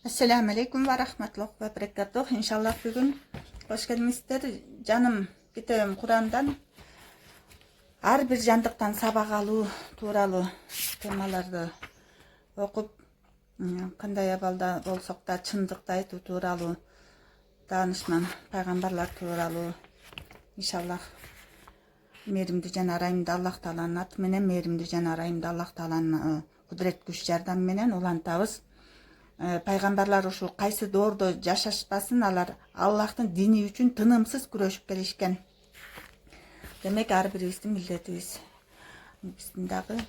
Assalamu alaikum va rahmatullohi va barakatuh. Inshaalloh bugun hoş keldiңиздер. Жаным, китебим Курандан ар бир жандыктан сабак алуу тууралуу темаларды окуп, кандай абалда болсок да чындыкты айтуу тууралуу даанышман пайгамбарлар тууралуу иншаллах мээримдүү жана ырайымдуу Аллах Тааланын аты менен, мээримдүү жана ырайымдуу Аллах Тааланын кудурет күч жардамы менен улантабыз. Пайгамбарлар ушул кайсы доордо жашашпасын, алар Аллахтын дини үчүн тынымсыз күрөшүп келишкен. Демек ар бирибиздин милдетибиз. Биздин дагы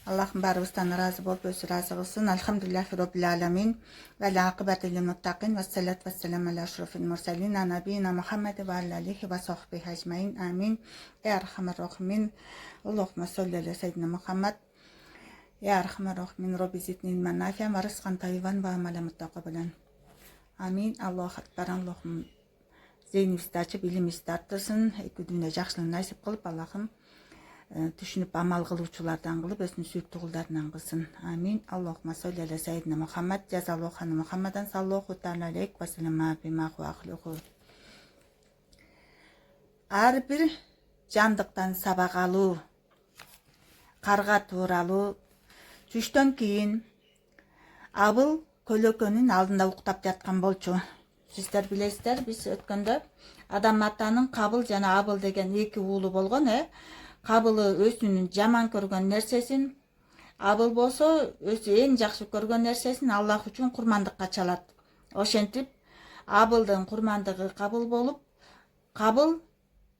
Аллахым баарыбыздан ыраазы болуп өзү ыраазы кылсын. Алхамдулиллахи роббил аламин. Ва ла акыбату лил муттакин. Вассалату вассаламу аля ашрафил мурсалин набийина Мухаммад ва алейхи ва сахбихи ажмаин. Амин. Я архамар рахимин. Аллахумма салли аля сайидина Мухаммад. Ya Arhamar Rahimin Rabbi zidni ilmen nafi'an ve rızkan tayyiban ve amelen muttakabilen. Amin. Allahu Akbar. Allah'ım zihnimizni açıp ilimimizni arttırsın. Iki dünya жақсылығын nasip kılıp Allah'ım düşünüp amal kılıçulardan kılıp özünü suyuktü kullarından kılsın. Amin. Allahümme salli ala seyyidina Muhammed. Cezallahu hanı Muhammeden sallallahu ta'ala aleyhi ve sellem bima hu ahluhu. Ар bir жандыктан сабак алуу, карга тууралуу. Түштөн кийин Абыл көлөкөнүн алдында уктап жаткан болчу. Сиздер билесиздер, биз өткөндө Адам атанын Кабыл жана Абыл деген эки уулу болгон. Кабылы өзүнүн жаман көргөн нерсесин, Абыл болсо өзү эң жакшы көргөн нерсесин Аллах үчүн курмандыкка чалат. Ошентип Абылдын курмандыгы кабыл болуп, Кабыл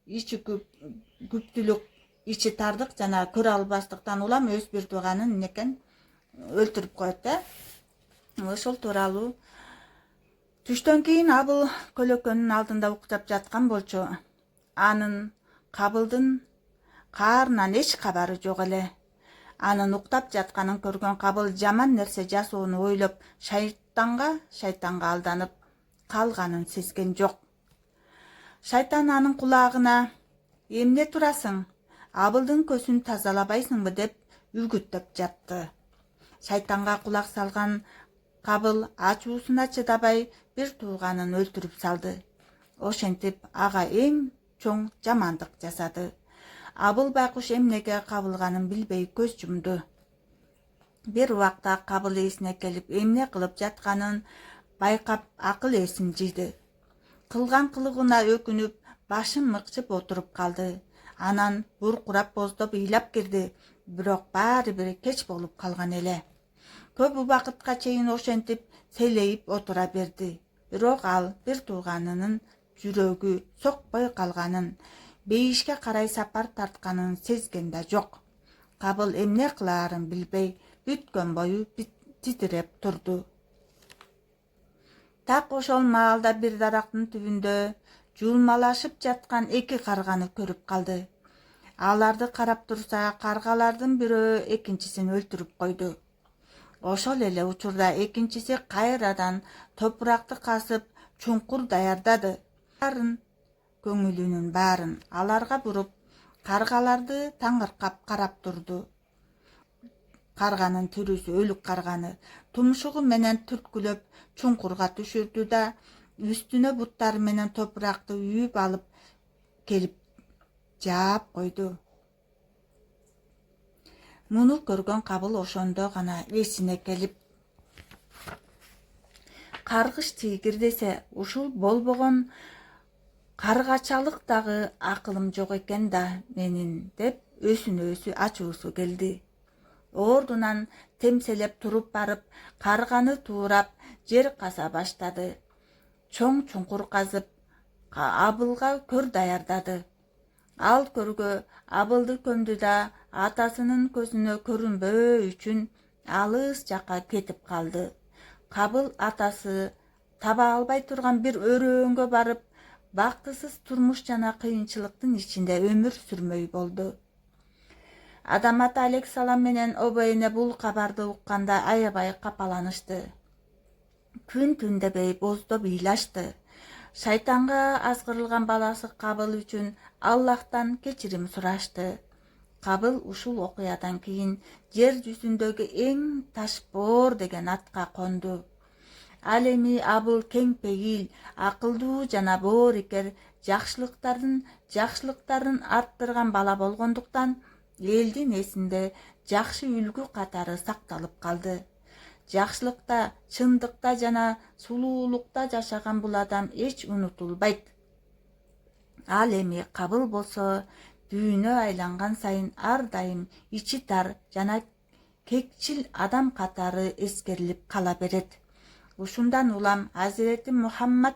ичи күптүлүк, ичи тардык жана көрө албастыктан улам өз бир тууганын некен өлтүрүп коет. Ошол тууралуу түштөн кийин Абыл көлөкөнүн алдында уктап жаткан болчу. Анын Кабылдын каарынан эч кабары жок эле. Анын уктап жатканын көргөн Кабыл жаман нерсе жасоону ойлоп шайтанга алданып калганын сезген жок. Шайтан анын кулагына "Эмне турасың? Абылдын көзүн тазалабайсыңбы?" деп үгүттөп жатты. Шайтанга кулак салган Кабыл ачуусуна чыдабай бир тууганын өлтүрүп салды. Ошентип ага эң чоң жамандык жасады. Абыл байкуш эмнеге кабылганын билбей көз жумду. Бир убакта Кабыл эсине келип эмне кылып жатканын байкап акыл эсин жийди. Кылган кылыгына өкүнүп, башын мыкчып отуруп калды. Анан буркурап боздоп ыйлап кирди, бирок баары бир кеч болуп калган эле. Көп убакытка чейин ошентип сейлейип отура берди. Бирок ал бир тууганынын жүрөгү сокпой калганын, бейишке карай сапар тартканын сезген да жок. Кабыл эмне кылаарын билбей, бүткөн бою титиреп турду. Так ошол маалда бир дарактын түбүндө жуулмалашып жаткан эки карганы көрүп калды. Аларды карап турса, каргалардын бирөө экинчисин өлтүрүп койду. Ошол эле учурда экинчиси кайрадан топуракты казып, чуңкур даярдады. Көңүлүнүн баарын аларга буруп, каргаларды таңыркап карап турду. Карганын түрүсү, өлүк карганы, тумшугу менен түрткүлөп чуңкурга түшүрдү да үстүнө буттары менен топуракты үйүп алып келип жаап койду. Муну көргөн Кабыл ошондо гана эсине келип, каргыш тийгир десе ушул болбогон каргачалык дагы акылым жок экен да менин деп өзүнө өзү ачуусу келди. Ордунан темселеп туруп барып, карганы туурап жер каза баштады. Чоң чуңкур казып, Абылга көр даярдады. Ал көргө Абылды көмдү да атасынын көзүнө көрүнбөө үчүн алыс жакка кетип калды. Кабыл атасы таба албай турган бир өрөөнгө барып, бактысыз турмуш жана кыйынчылыктын ичинде өмүр сүрмөй болду. Адам ата алейхиссалам менен обойне бул кабарды укканда аябай капаланышты. Күн түн дебей боздоп ыйлашты. Шайтанга азгырылган баласы Кабыл үчүн Аллахтан кечирим сурашты. Кабыл ушул окуядан кийин жер жүзүндөгү эң ташбоор деген атка конду. Ал эми Абыл кеңпейил, акылдуу жана боорукер, жакшылыктарын арттырган бала болгондуктан элдин эсинде жакшы үлгү катары сакталып калды. Жакшылыкта, чындыкта жана сулуулукта жашаган бул адам эч унутулбайт. Ал эми Кабыл болсо дүйнө айланган сайын ар дайым ичи тар жана кекчил адам катары эскерилип кала берет. Ушундан улам Азирети Мухаммад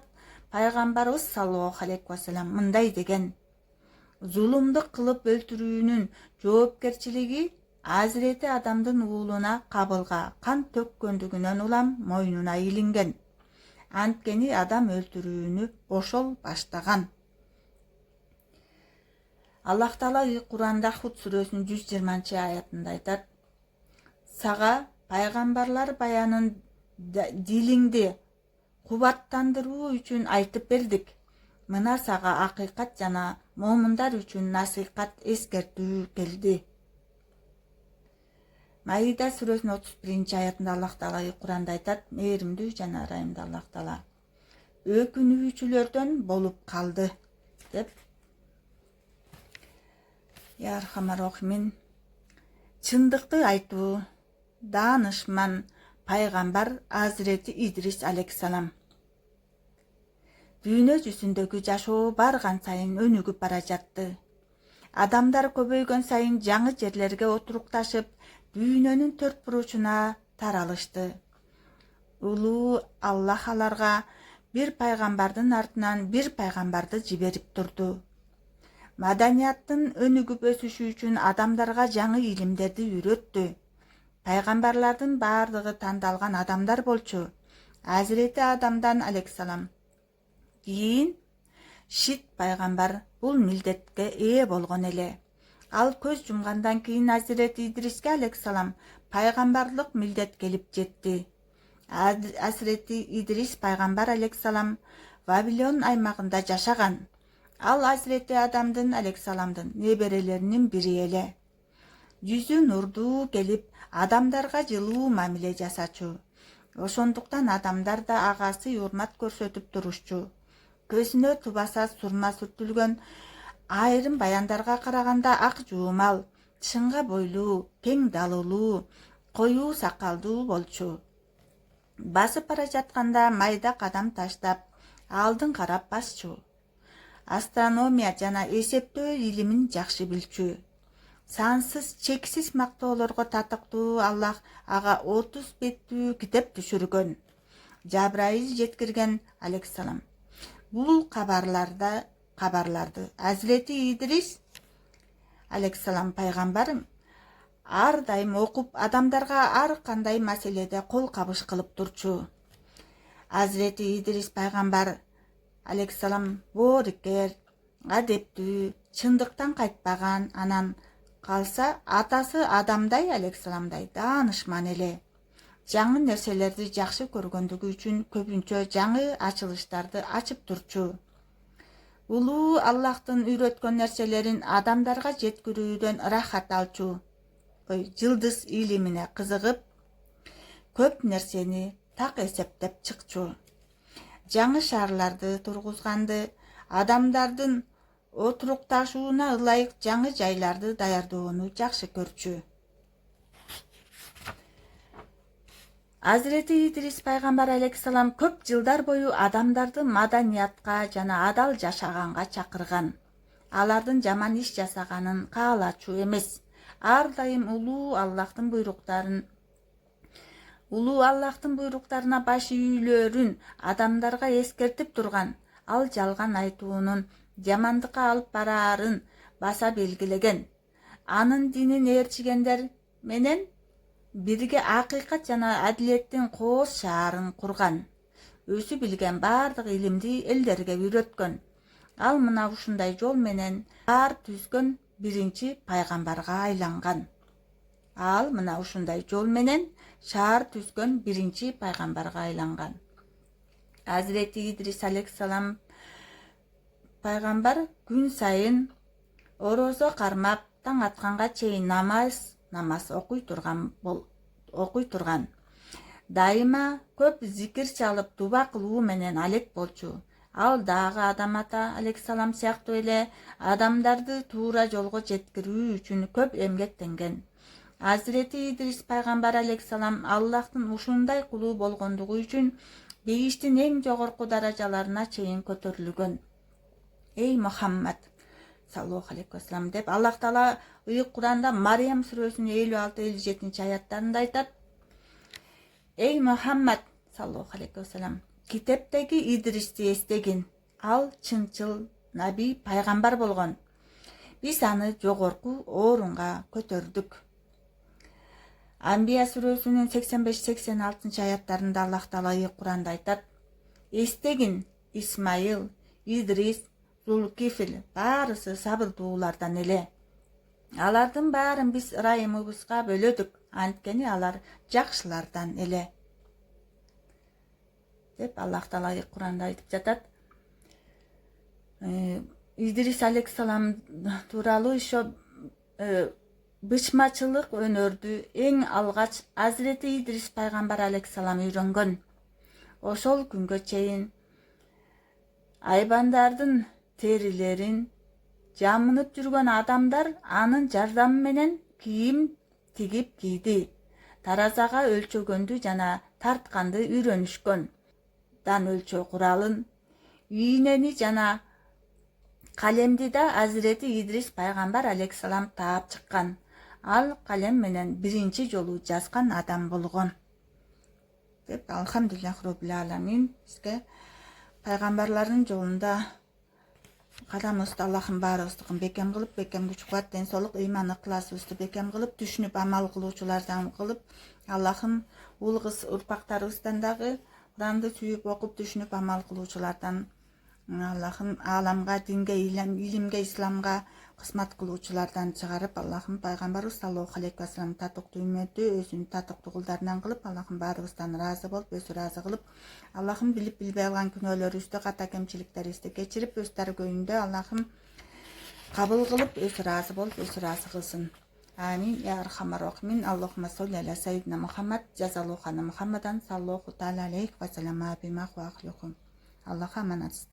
пайгамбарыбыз саллаллаху алейхи вассалам мындай деген: зулумду кылып өлтүрүүнүн жоопкерчилиги Азирети адамдын уулуна Кабылга кан төккөндүгүнөн улам мойнуна илинген. Анткени адам өлтүрүүнү ошол баштаган. Аллах Таала Куранда Худ сүрөсүнүн 120-аятында айтат: сага пайгамбарлар баянын дилиңди кубаттандыруу үчүн айтып бердик. Мына сага акыйкат жана момундар үчүн насыйкат эскертүү келди. Маида сүрөсүнүн 31-аятында Аллах Таала Куранда айтат: мээримдүү жана ырайымдуу Аллах Таала өкүнүүчүлөрдөн болуп калды деп. Я Архамар Рахимин, чындыкты айтуу даанышман пайгамбар Азирети Идрис алейхиссалам. Дүйнө жүзүндөгү жашоо барган сайын өнүгүп бара жатты. Адамдар көбөйгөн сайын жаңы жерлерге отурукташып, дүйнөнүн төрт буручуна таралышты. Улуу Аллах аларга бир пайгамбардын артынан бир пайгамбарды жиберип турду. Маданияттын өнүгүп өсүшү үчүн адамдарга жаңы илимдерди үйрөттү. Пайгамбарлардын баардыгы тандалган адамдар болчу. Азирети Адамдан алейхиссалам кийин Шит пайгамбар бул милдетке ээ болгон эле. Ал көз жумгандан кийин Азирети Идриске алейхиссалам пайгамбарлык милдет келип жетти. Азирети Идрис пайгамбар алейхиссалам Вавилон аймагында жашаган. Ал Азирети Адамдын алейхиссаламдын неберелеринин бири эле. Жүзү нурдуу келип, адамдарга жылуу мамиле жасачу. Ошондуктан адамдар да ага сый урмат көрсөтүп турушчу. Көзүнө тубаса сурма сүртүлгөн, айрым баяндарга караганда ак жуумал, чыңга бойлуу, кең далылуу, коюу сакалдуу болчу. Басып бара жатканда майда кадам таштап, алдын карап басчу. Астрономия жана эсептөө илимин жакшы билчү. Сансыз, чексиз мактоолорго татыктуу Аллах ага 30 беттүү китеп түшүргөн. Жабраил жеткирген алейхиссалам. Бул кабарларды Азирети Идрис алейхиссалам пайгамбар ар дайым окуп, адамдарга ар кандай маселеде кол кабыш кылып турчу. Азирети Идрис пайгамбар алейхиссалам боорукер, адептүү, чындыктан кайтпаган, анан калса атасы Адамдай алейхиссаламдай даанышман эле. Жаңы нерселерди жакшы көргөндүгү үчүн көбүнчө жаңы ачылыштарды ачып турчу. Улуу Аллахтын үйрөткөн нерселерин адамдарга жеткирүүдөн ырахат алчу. Жылдыз илимине кызыгып, көп нерсени так эсептеп чыкчу. Жаңы шаарларды тургузганды, адамдардын отурукташууна ылайык жаңы жайларды даярдоону жакшы көрчү. Азирети Идрис пайгамбар алейхиссалам көп жылдар бою адамдарды маданиятка жана адал жашаганга чакырган. Алардын жаман иш жасаганын каалачу эмес. Ар дайым улуу Аллахтын буйруктарына баш ийүүлөрүн адамдарга эскертип турган. Ал жалган айтуунун жамандыкка алып бараарын баса белгилеген. Анын динин ээрчигендер менен бирге акыйкат жана адилеттин кооз шаарын курган. Өзү билген бардык илимди элдерге үйрөткөн. Ал мына ушундай жол менен шаар түзгөн биринчи пайгамбарга айланган. Азирети Идрис алейхиссалам пайгамбар күн сайын орозо кармап, таң атканга чейин намаз окуй турган. дайыма көп зикир чалып дуба кылуу менен алек болчу. Ал дагы Адам ата алейхисалам сыяктуу эле адамдарды туура жолго жеткирүү үчүн көп эмгектенген. Азирети Идрис пайгамбар алейхисалам Аллахтын ушундай кулу болгондугу үчүн бейиштин эң жогорку даражаларына чейин көтөрүлгөн. Эй Мухаммад саллаллаху алейхи вассалам деп Аллах Таала ыйык Куранда Мариям сүрөсүнүн 56-57 аяттарында айтат. Эй Мухаммад саллаллаху алейхи вассалам, китептеги Идристи эстегин. Ал чынчыл наби пайгамбар болгон. Биз аны жогорку орунга көтөрдүк. Анбия сүрөсүнүн 85-86 аяттарында Аллах Таала ыйык Куранда айтат. Эстегин Исмаил, Идрис, Зулкифил баарысы сабырдуулардан эле. Алардын баарын биз ырайымыбызга бөлөдүк, анткени алар жакшылардан эле. Деп Аллах Таала Куранда айтып жатат. Идрис алейхисалам тууралуу ошо бычмачылык өнөрдү эң алгач Азирети Идрис пайгамбар алейхисалам үйрөнгөн. Ошол күнгө чейин айбандардын терилерин жамынып жүргөн адамдар анын жардамы менен кийим тигип кийди. Таразага өлчөгөндү жана тартканды үйрөнүшкөн. Дан өлчөө куралын, үйнени жана калемди да Азирети Идрис пайгамбар алейхисалам таап чыккан. Ал калем менен биринчи жолу жазган адам болгон. Деп алхамдулиллах роббил аламин бизге пайгамбарлардын жолунда кадамыбызды Аллахым баарыбыздыкын бекем кылып, бекем күч кубат, ден соолук, ыйман, ыкласыбызды бекем кылып, түшүнүп амал кылуучулардан кылып, Аллахым ул кыз урпактарыбыздан дагы Куранды сүйүп окуп, түшүнүп амал кылуучулардан, Аллахым ааламга, динге, илимге, исламга кызмат кылуучулардан чыгарып, Аллахым пайгамбарыбыз саллаллаху алейхи вассалам татыктуу үммөтү өзүнүн татыктуу кулдарынан кылып, Аллахым баарыбыздан ыраазы болуп, өзү ыраазы кылып, Аллахым билип билбей алган күнөөлөрүбүздү, ката кемчиликтерибизди кечирип, өз даргөйүндө Аллахым кабыл кылып, өзү ыраазы болуп, өзү ыраазы кылсын. Амин. Я архамар рахимин. Аллахумма солли аля сайидина Мухаммад, жазалухана Мухаммадан саллаллаху таала алейхи вассалам абимах ва ахлюхум. Аллах'a emanet.